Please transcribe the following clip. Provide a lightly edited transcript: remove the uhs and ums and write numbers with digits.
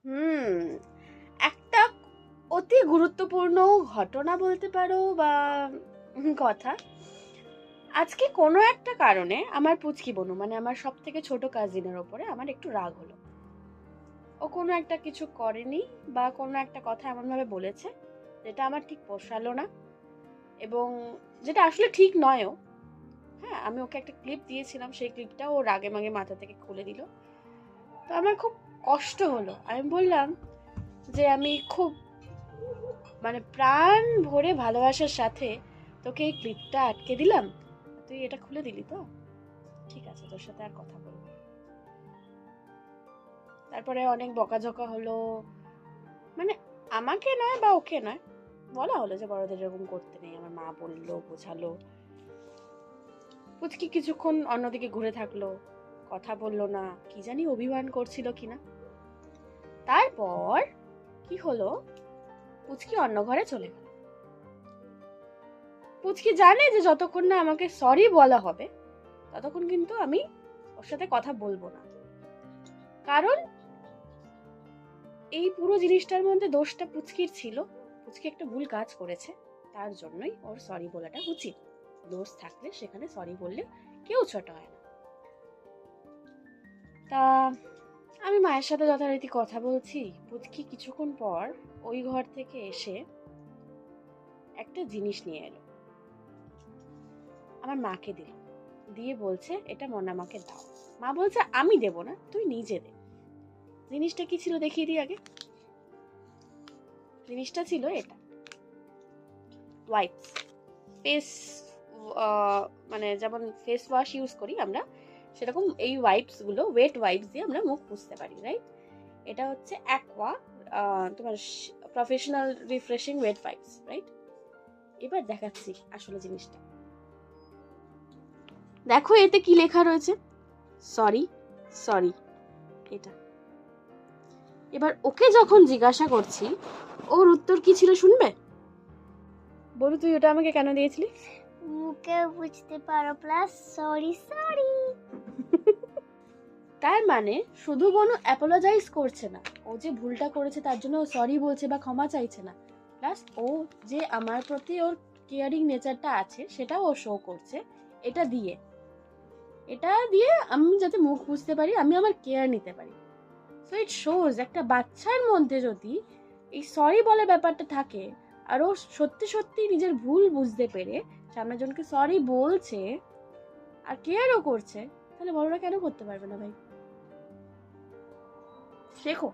হুম একটা অতি গুরুত্বপূর্ণ ঘটনা বলতে পারো বা কথা। আজকে কোনো একটা কারণে আমার পুচকি বোনু মানে আমার সব থেকে ছোট কাজিনের ওপরে আমার একটু রাগ হলো। ও কোনো একটা কিছু করেনি বা কোনো একটা কথা এমন ভাবে বলেছে যেটা আমার ঠিক পোষালো না, এবং যেটা আসলে ঠিক নয়ও। হ্যাঁ, আমি ওকে একটা ক্লিপ দিয়েছিলাম, সেই ক্লিপটা ও রাগে মাগে মাথা থেকে খুলে দিল। তো আমার খুব কষ্ট হলো। আমি বললাম যে আমি খুব মানে প্রাণ ভরে ভালোবাসার সাথে তোকে এই ক্লিপটা আটকে দিলাম, তুই এটা খুলে দিলি তো, ঠিক আছে তোর সাথে আর কথা বলবো না। তারপরে অনেক বকাঝকা হলো, মানে আমাকে নয় বা ওকে নয়, বলা হলো যে বড়দের এরকম করতে নেই। আমার মা বললো, বোঝালো। পুচকি কিছুক্ষণ অন্যদিকে ঘুরে থাকলো, কথা বললো না, কি জানি অভিমান করছিল কিনা। তারপর কি হলো, পুচকি অন্য ঘরে চলে গেল। পুচকি জানে যে যতক্ষণ না আমাকে সরি বলা হবে ততক্ষণ কিন্তু আমি ওর সাথে কথা বলবো না। কারণ এই পুরো জিনিসটার মধ্যে দোষটা পুচকির ছিল। পুচকি একটা ভুল কাজ করেছে, তার জন্যই ওর সরি বলাটা উচিত। দোষ থাকলে সেখানে সরি বললে কেউ ছোট হয় না। তা আমি মায়ের সাথে যথারীতি কথা বলছি। পুচকি কিছুক্ষণ পর ওই ঘর থেকে এসে একটা জিনিস নিয়ে এলো, আমার মাকে দিল, দিয়ে বলছে এটা মনামাকে দাও। মা বলছে আমি দেব না, তুই নিজে দে। জিনিসটা কি ছিল দেখিয়ে দিই আগে। জিনিসটা ছিল এটা, ওয়াইপস। ফেস মানে যেমন ফেস ওয়াশ ইউজ করি আমরা, সেরকম এই ওয়াইপস গুলো, ওয়েট ওয়াইপস দিয়ে আমরা মুখ পুছতে পারি, রাইট? এটা হচ্ছে অ্যাকোয়া, তোমার professional refreshing wet wipes, right? এবার দেখাচ্ছি আসলে জিনিসটা। দেখো এতে কি লেখা রয়েছে, সরি সরি, এটা। এবার ওকে যখন জিজ্ঞাসা করছি ওর উত্তর কি ছিল শুনবে? বলু তুই ওটা আমাকে কেন দিয়েছিলি? মুখে বুঝতে পারো প্লাস সরি সরি। তার মানে শুধু বনু অ্যাপোলোজাইজ করছে না, ও যে ভুলটা করেছে তার জন্য সরি বলছে বা ক্ষমা চাইছে না, প্লাস ও যে আমার প্রতি ওর কেয়ারিং নেচারটা আছে সেটাও ও শো করছে। এটা দিয়ে এটা দিয়ে আমি যাতে মুখ বুঝতে পারি, আমি আমার কেয়ার নিতে পারি। সো ইট শোজ একটা বাচ্চার মধ্যে যদি এই সরি বলে ব্যাপারটা থাকে, আর ও সত্যি সত্যি নিজের ভুল বুঝতে পেরে সামনের জনকে সরি বলছে আর কেয়ারও করছে, তাহলে বড়রা কেন করতে পারবে না ভাই? শেখো।